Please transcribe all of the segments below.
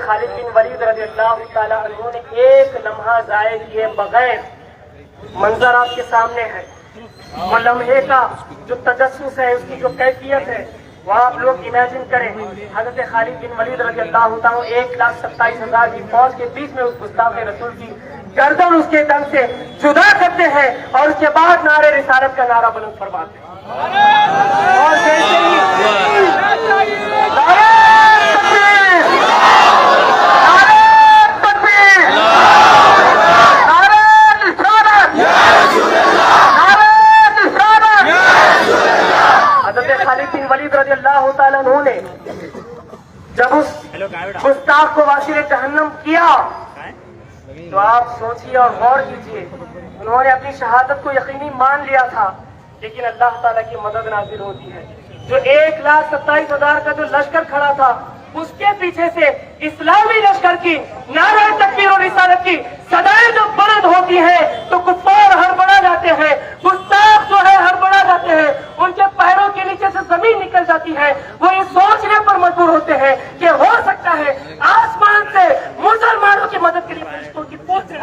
خالد بن ولید رضی اللہ تعالیٰ عنہ نے ایک لمحہ ضائع کیے بغیر منظر آپ کے سامنے ہے. وہ لمحے کا جو تجسس ہے، اس کی جو کیفیت ہے، وہ آپ لوگ امیجن کریں. حضرت خالد بن ولید رضی اللہ تعالیٰ 1,27,000 کی فوج کے بیچ میں اس گستاخ رسول کی گردن اس کے تن سے جدا کرتے ہیں اور اس کے بعد نعرے رسالت کا نعرہ بلند فرماتے ہیں. اور جیسے ہی حضرت خالد بن ولید رضی اللہ تعالیٰ عنہ نے جب اس گستاخ کو واسر جہنم کیا تو آپ سوچیے اور غور کیجیے، انہوں نے اپنی شہادت کو یقینی مان لیا تھا، لیکن اللہ تعالیٰ کی مدد نازل ہوتی ہے. جو 1,27,000 کا جو لشکر کھڑا تھا، اس کے پیچھے سے اسلامی لشکر کی نعرہ تکبیر اور رسالت کی صدائیں جب بلند ہوتی ہیں تو کفار ہڑبڑا جاتے ہیں، گستاخ جو ہے ہڑبڑا جاتے ہیں، ان کے پیروں کے نیچے سے زمین نکل جاتی ہے. وہ یہ سوچنے پر مجبور ہوتے ہیں کہ ہو سکتا ہے آسمان سے مسلمانوں کی مدد کے لیے فرشتوں کی فوج سے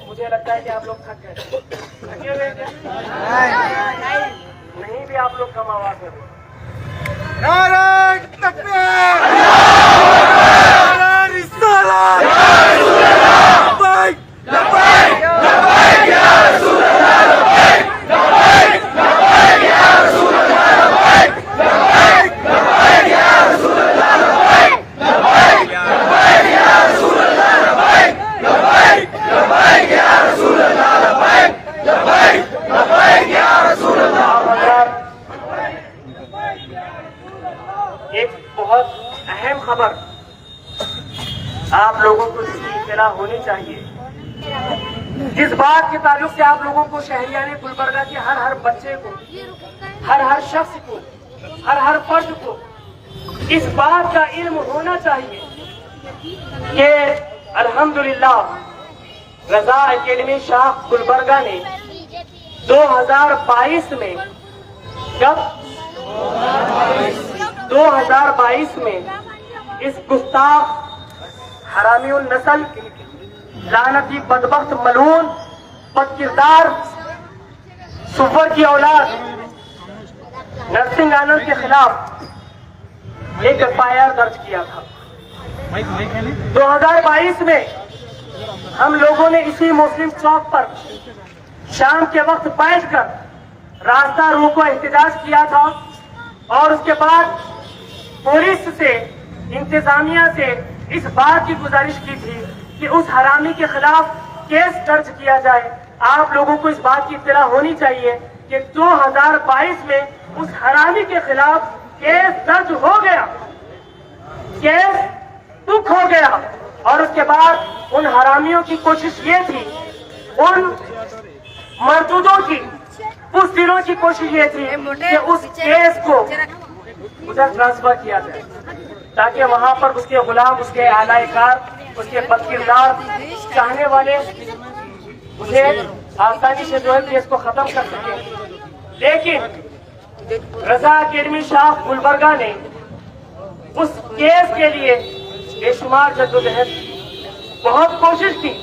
مجھے لگتا ہے کہ آپ لوگ تھک گئے تھکے ہوئے نہیں بھی آپ لوگ کم آواز میں نعرہ تکبیر نعرہ رسالت لبیک لبیک لبیک یا رسول اللہ لبیک لبیک لبیک یا رسول اللہ لبیک لبیک لبیک یا رسول اللہ لبیک لبیک لبیک یا رسول اللہ لبیک لبیک لبیک یا رسول اللہ لبیک لبیک لبیک یا رسول اللہ. ایک بہت اہم خبر آپ لوگوں کو اس کی اطلاع ہونی چاہیے، جس بات کے تعلق سے آپ لوگوں کو شہریان گلبرگہ کے ہر بچے کو، ہر شخص کو، ہر فرد کو اس بات کا علم ہونا چاہیے کہ الحمدللہ رضا اکیڈمی شاخ گلبرگہ نے 2022 میں 2022 میں اس گستاخ حرامی النسل لعنتی بدبخت ملعون بد کردار سور کی اولاد نرسنگ آنند کے خلاف ایک FIR درج کیا تھا. 2022 میں ہم لوگوں نے اسی مسلم چوک پر شام کے وقت بیٹھ کر راستہ روکو احتجاج کیا تھا اور اس کے بعد پولیس سے، انتظامیہ سے اس بات کی گزارش کی تھی کہ اس حرامی کے خلاف کیس درج کیا جائے. آپ لوگوں کو اس بات کی اطلاع ہونی چاہیے کہ 2022 میں اس حرامی کے خلاف کیس درج ہو گیا، کیس بک ہو گیا، اور اس کے بعد ان حرامیوں کی کوشش یہ تھی، ان مردودوں کی، اس دنوں کی کوشش یہ تھی کہ اس کیس کو ادھر ٹرانسفر کیا جائے تاکہ وہاں پر اس کے غلام، اس کے اعلی کار، اس کے بد کردار چاہنے والے اسے آسانی سے جو ہے کیس کو ختم کر سکیں. لیکن رضا اکیڈمی شاخ گلبرگہ نے اس کیس کے لیے بے شمار جدوجہد بہت کوشش کی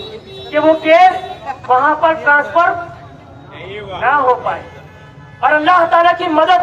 کہ وہ کیس وہاں پر ٹرانسفر نہ ہو پائے، اور اللہ تعالیٰ کی مدد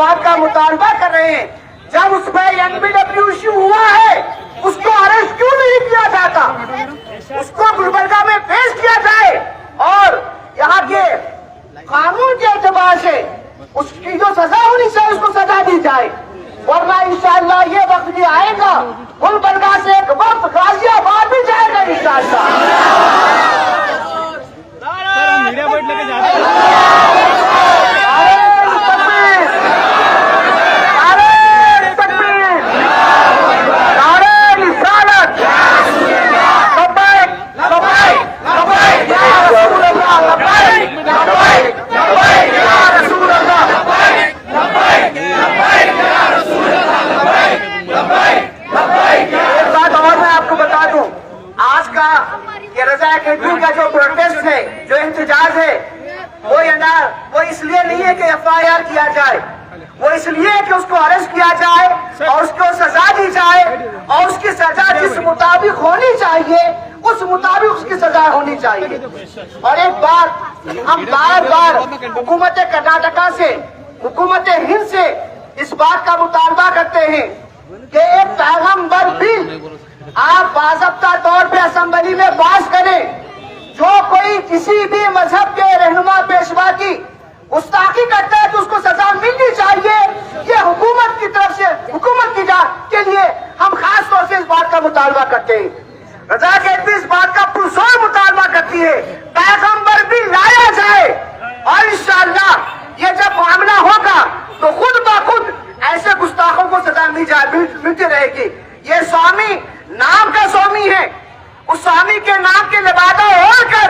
بات کا مطالبہ کر رہے ہیں جب اس پہ NBW ایشو ہوا ہے اس کو اریسٹ کیوں نہیں کیا جاتا, اس کو گلبرگہ میں پیش کیا جائے اور یہاں کے قانون کے اعتبار سے اس کی جو سزا ہونی چاہیے اس کو سزا دی جائے, ورنہ انشاءاللہ یہ وقت بھی آئے گا گلبرگہ سے ایک وقت غازی آباد بھی جائے گا انشاءاللہ. میڈیا بیٹھ لے کے جاتے ہیں. کا جو پروٹیسٹ ہے, جو احتجاج ہے, وہ اس لیے نہیں ہے کہ FIR کیا جائے, وہ اس لیے کہ اس کو اریسٹ کیا جائے اور اس کو سزا دی جائے اور اس کی سزا جس مطابق ہونی چاہیے اس مطابق اس کی سزا ہونی چاہیے. اور ایک بات ہم بار بار حکومت کرناٹکا سے, حکومت ہند سے اس بات کا مطالبہ کرتے ہیں کہ ایک پیغمبر بل آپ باضابطہ طور پہ اسمبلی میں پاس کریں. جو کوئی کسی بھی مذہب کے رہنما پیشوا کی گستاخی کرتا ہے تو اس کو سزا ملنی چاہیے. یہ حکومت کی طرف سے, حکومت کی جانب کے لیے ہم خاص طور سے اس بات کا مطالبہ کرتے ہیں. رضا کیٹ بھی اس بات کا پرزور مطالبہ کرتی ہے پیغمبر بھی لایا جائے اور انشاءاللہ یہ جب معاملہ ہوگا تو خود بخود ایسے گستاخوں کو سزا ملتی رہے گی. یہ سوامی نام کا سوامی ہے, اس سوامی کے نام کے لبادہ اوڑھ کر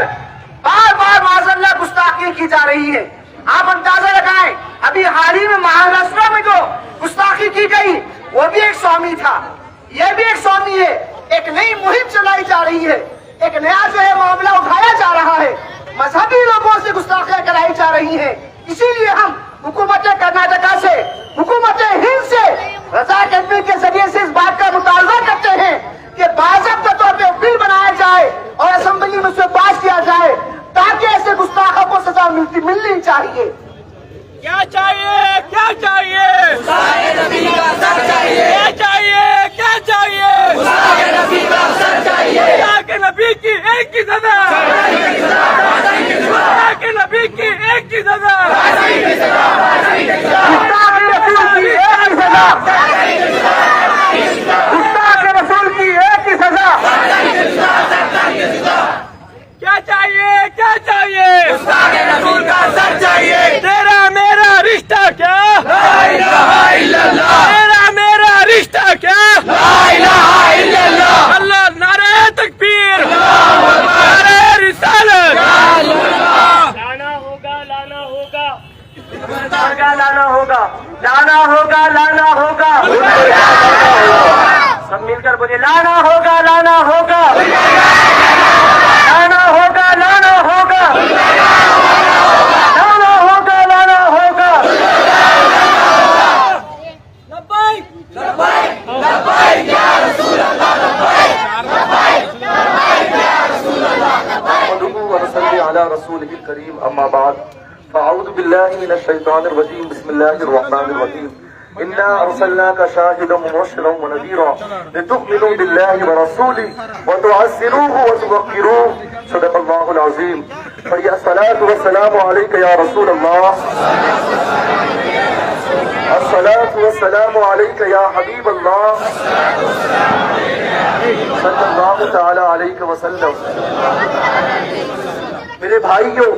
بار بار معاذاللہ گستاخی کی جا رہی ہے. آپ اندازہ لگائیں ابھی حال ہی میں مہاراشٹر میں جو گستاخی کی گئی وہ بھی ایک سوامی تھا, یہ بھی ایک سوامی ہے. ایک نئی مہم چلائی جا رہی ہے, ایک نیا جو ہے معاملہ اٹھایا جا رہا ہے, مذہبی لوگوں سے گستاخیاں کرائی جا رہی ہیں. اسی لیے ہم حکومت کرناٹکا سے, حکومت ہند سے رضا اکیڈمی کے ذریعے سے اس بات کا مطالبہ کرتے ہیں کہ باضابطہ طور پہ بل بنایا جائے اور اسمبلی میں اسے پاس کیا جائے تاکہ ایسے گستاخوں کو سزا ملنی چاہیے. کیا چاہیے, کیا چاہیے, کیا چاہیے, کیا چاہیے, کے نبی کی ایک کی سزا, کے نبی کی ایک کی سزا, رسول کی ایک کی سزا. کیا چاہیے, کیا چاہیے, رسول کا سر چاہیے. تیرا میرا رشتہ کیا, لا الہ الا اللہ, تیرا میرا رشتہ کیا, لا الہ الا اللہ. اللہ نعرہ تکبیر, نعرہ رسالت. لانا ہوگا, لانا ہوگا, لانا ہوگا, لانا ہوگا, لانا ہوگا. سب مل کر بولیے لانا ہوگا, لانا ہوگا, لانا ہوگا, لانا ہوگا, لانا ہوگا, لانا ہوگا. لبیک, لبیک لبیک یا رسول اللہ, لبیک لبیک لبیک یا رسول اللہ. نحمده ونصلي على رسوله الكريم اما بعد فاعوذ بالله من الشيطان الرجيم بسم الله الرحمن الرحيم. إنا أرسلناك شاهدا ومبشرا ونذيرا لتؤمنوا بالله ورسوله وتعزروه وتوقروه. صدق الله العظيم. فيا الصلاة والسلام عليك يا رسول الله, الصلاة والسلام عليك يا حبيب الله, صلى الله تعالى عليك وسلم. میرے بھائیوں,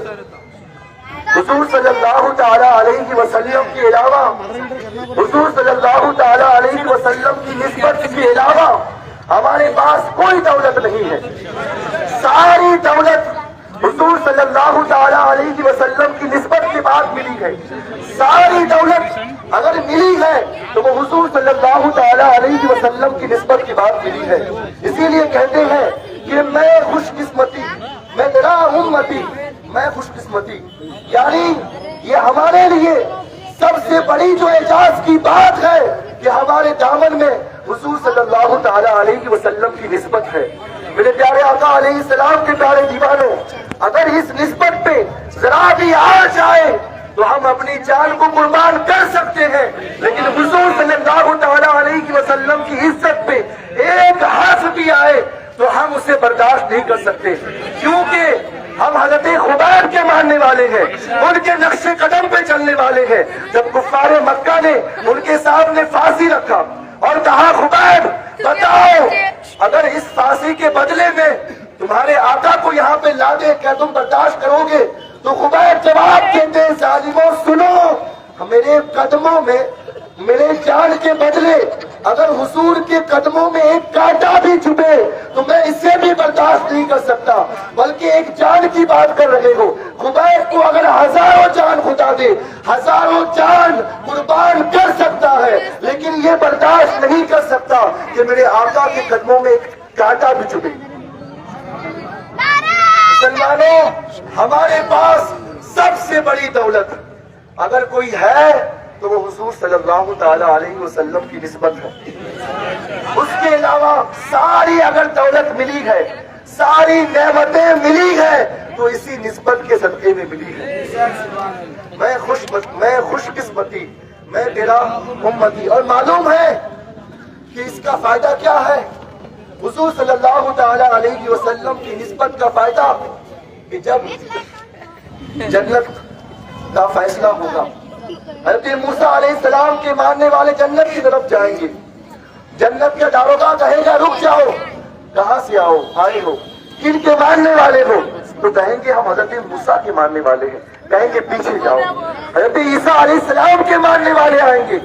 حضور صلی اللہ تعالی علیہ وسلم کے علاوہ, حضور صلی اللہ تعالی علیہ وسلم کی نسبت کے علاوہ ہمارے پاس کوئی دولت نہیں ہے. ساری دولت حضور صلی اللہ تعالی علیہ وسلم کی نسبت کے بعد ملی ہے. ساری دولت اگر ملی ہے تو وہ حضور صلی اللہ تعالی علیہ وسلم کی نسبت کے بعد ملی ہے. اسی لیے کہتے ہیں کہ میں خوش قسمتی, میں میرا امتی, میں خوش قسمتی. یعنی یہ ہمارے لیے سب سے بڑی جو اعجاز کی بات ہے کہ ہمارے دامن میں حضور صلی اللہ تعالی علیہ وسلم کی نسبت ہے. میرے پیارے آقا علیہ السلام کے پیارے دیوانوں, اگر اس نسبت پہ ذرا بھی آ جائے تو ہم اپنی جان کو قربان کر سکتے ہیں، لیکن حضور صلی اللہ تعالی علیہ وسلم کی عزت پہ ایک حرف بھی آئے تو ہم اسے برداشت نہیں کر سکتے، کیونکہ ہم حضرت خبیب کے ماننے والے ہیں، ان کے نقش قدم پہ چلنے والے ہیں۔ جب کفار مکہ نے ان کے سامنے پھانسی رکھا اور کہا خبیب بتاؤ اگر اس پھانسی کے بدلے میں تمہارے آقا کو یہاں پہ لا دے کیا تم برداشت کرو گے؟ تو خبیب جواب دیتے ظالموں سنو، میرے قدموں میں میرے جان کے بدلے اگر حضور کے قدموں میں ایک کانٹا بھی چھپے تو میں اسے بھی برداشت نہیں کر سکتا، بلکہ ایک جان کی بات کر رہے ہو۔ خبیب کو اگر ہزاروں جان خدا دے، ہزاروں جان قربان کر سکتا ہے، لیکن یہ برداشت نہیں کر سکتا کہ میرے آقا کے قدموں میں ایک کانٹا بھی چھپے۔ مسلمانوں، ہمارے پاس سب سے بڑی دولت اگر کوئی ہے تو وہ حضور صلی اللہ تعالی علیہ وسلم کی نسبت ہے۔ اس کے علاوہ ساری اگر دولت ملی ہے، ساری نعمتیں ملی ہے تو اسی نسبت کے صدقے میں ملی ہے۔ میں خوش قسمتی، میں تیرا امتی، اور معلوم ہے کہ اس کا فائدہ کیا ہے؟ حضور صلی اللہ تعالی علیہ وسلم کی نسبت کا فائدہ کہ جب جنت کا فیصلہ ہوگا، حضرت موسیٰ علیہ السلام کے ماننے والے جنت کی طرف جائیں گے، جنت کا داروغہ کہے گا رک جاؤ، کہاں سے آئے ہو، کن کے ماننے والے ہو؟ تو کہیں گے ہم حضرت موسیٰ کے ماننے والے ہیں، کہیں گے پیچھے جاؤ۔ حضرت عیسیٰ علیہ السلام کے ماننے والے آئیں گے،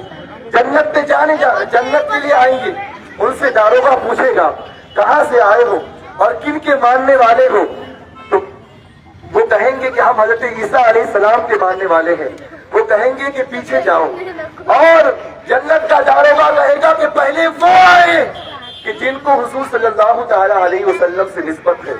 جنت کے لیے آئیں گے، ان سے داروغہ پوچھے گا کہاں سے آئے ہو اور کن کے ماننے والے ہو؟ تو وہ کہیں گے کہ ہم حضرت عیسیٰ علیہ السلام کے ماننے والے ہیں، وہ کہیں گے کہ پیچھے جاؤ، اور جنت کا داروغہ کہے گا کہ پہلے وہ آئے کہ جن کو حضور صلی اللہ تعالی علیہ وسلم سے نسبت ہے،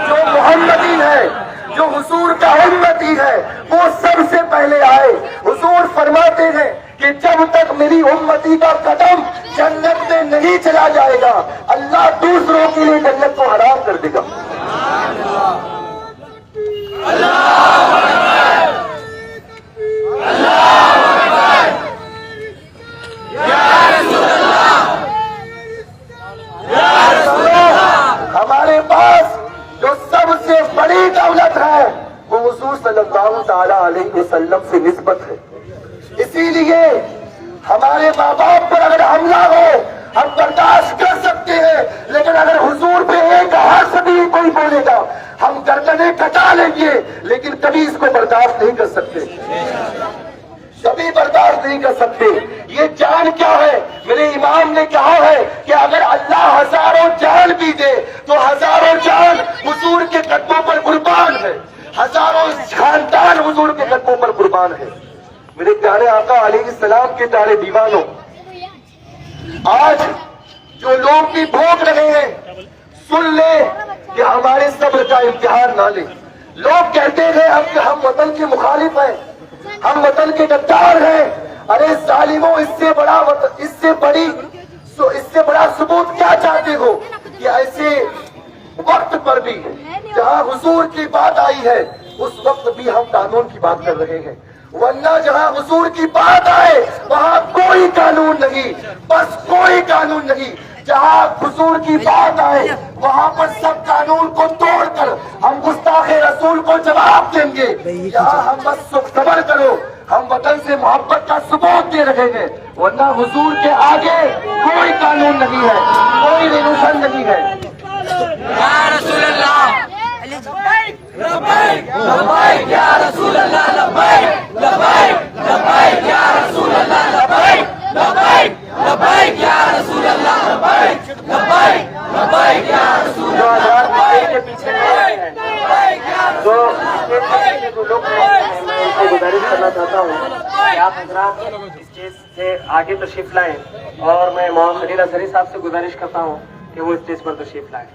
جو محمدی ہے، جو حضور کا امتی ہے، وہ سب سے پہلے آئے۔ حضور فرماتے ہیں کہ جب تک میری امتی کا قدم جنت میں نہیں چلا جائے گا اللہ دوسروں کے لیے جنت کو حرام کر دے گا۔ ہمارے پاس جو سب سے بڑی دولت ہے وہ حضور صلی اللہ تعالی علیہ وسلم سے نسبت ہے۔ اسی لیے ہمارے ماں باپ پر اگر حملہ ہو ہم برداشت کر سکتے ہیں، لیکن اگر حضور پہ ایک حرف بھی کوئی بولے گا ہم گردنیں کٹا لیں گے، لیکن کبھی اس کو برداشت نہیں کر سکتے، کبھی برداشت نہیں کر سکتے۔ یہ جان کیا ہے؟ میرے امام نے کہا ہے کہ اگر اللہ ہزاروں جان بھی دے تو ہزاروں جان حضور کے قدموں پر قربان ہے، ہزاروں خاندان حضور کے قدموں پر قربان ہے۔ میرے پیارے آقا علیہ السلام کے پیارے دیوانوں، آج جو لوگ بھی بھوگ رہے ہیں سن لیں کہ ہمارے صبر کا امتحان نہ لیں۔ لوگ کہتے ہیں کہ ہم وطن کے مخالف ہیں، ہم وطن کے غدار ہیں۔ ارے ظالموں، اس سے بڑا ثبوت کیا چاہتے ہو کہ ایسے وقت پر بھی جہاں حضور کی بات آئی ہے اس وقت بھی ہم قانون کی بات کر رہے ہیں، ورنہ جہاں حضور کی بات آئے وہاں کوئی قانون نہیں، بس کوئی قانون نہیں۔ جہاں حضور کی بات آئے وہاں پر سب قانون کو توڑ کر ہم گستاخ رسول کو جواب دیں گے۔ یہاں ہم بس صبر کرو، ہم وطن سے محبت کا ثبوت دے رہے ہیں، ورنہ حضور کے آگے کوئی قانون نہیں ہے، کوئی ریلیشن نہیں ہے۔ یا رسول اللہ لبیک لبیک یا رسول اللہ لبیک لبیک لبیک یا رسول اللہ لبیک لبیک لبیک یا رسول اللہ لبیک لبیک لبیک یا رسول اللہ کے پیچھے جو لوگ میں ان کو گزارش کرنا چاہتا ہوں کہ آپ حضرات اسٹیج سے آگے تشریف لائیں، اور میں مولانا خلیل اظہری صاحب سے گزارش کرتا ہوں کہ وہ اسٹیج پر تشریف لائیں۔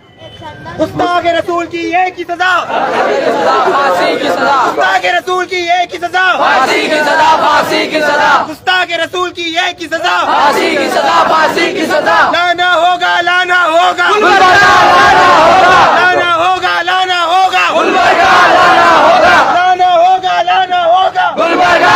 گستاخ رسول کی ایک ہی سزا، پھانسی کی سزا، گستاخ رسول کی ایک ہی سزا، پھانسی کی سزا، پھانسی کی سزا، گستاخ رسول کی ایک ہی سزا، پھانسی کی سزا، پھانسی کی سزا، لانا ہوگا لانا ہوگا، گلبرگہ لانا ہوگا، لانا ہوگا لانا ہوگا، گلبرگہ لانا ہوگا، لانا ہوگا لانا ہوگا، گلبرگہ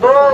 2